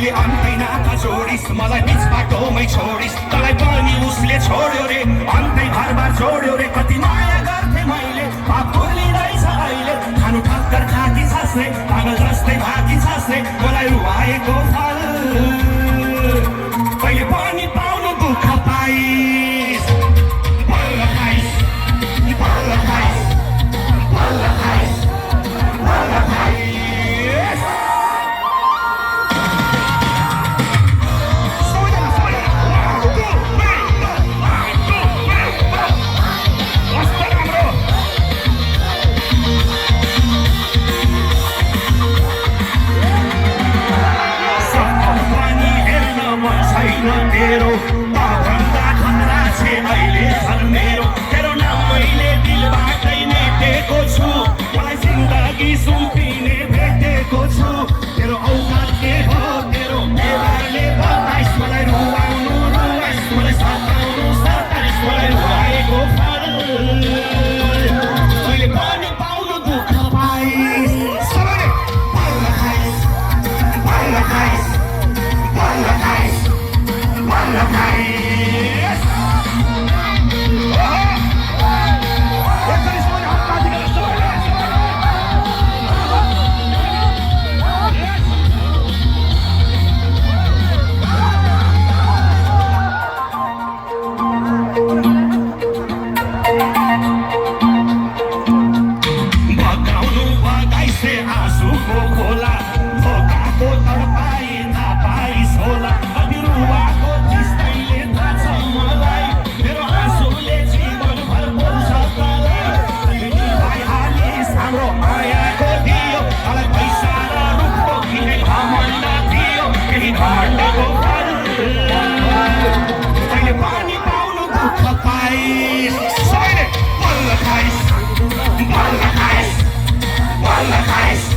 कहिले अन्तै नाता जोडिस् मलाई बिच बाटोमै छोडिस् तँलाई पनि उसले छोड्यो रे अन्तै घरबार जोड्यो रे कति माया गर्थे मैले पाप भुलिँदैछ अहिले खानु ठक्कर खाकी छस् रे पागल जस्तै भाकी छस् रे मलाई रुवाएको फल कहिले पनि पाउनु दुःख पाइस् बल्ल खाइस् बल्ल खाइस् बल्ल खाइस् बल्ल खाइस् तेरो भन्दा खतरा छे अहिले छन् मेरो तेरो नाम मैले दिलबाटै मेटेको छु मलाई जिन्दगी सुम्पिने भेटेको छु तेरो औकात के हो तेरो व्यवहारले बताइस् मलाई रुवाउनु रुवाइस् मलाई सताउनु सताइस् मलाई रुवाएको फल मैले पनि पाउनु दुःख पाइस् सबैले बल्ल खाइस् बल्ल खाइस् बल्ल खाइस् बल्ल खाइस् बगाउनु बगाइसे आँसुको खोला धोकाको तडपाई नपाइस् होला अनि रुवाको त्यस्तैले थाहा छ मलाई मेरो आँसुले जीवनभर बोल्छ तँलाई अनि निभाइहालिस् हाम्रो मायाको दियो मलाई पैसा र रूपको किनै घमण्ड थियो केही घटेको फल कहिले पनि पाउनु दुःख पाइस् सबैले बल्ल खाइस् बल्ल खाइस् बल्ल खाइस्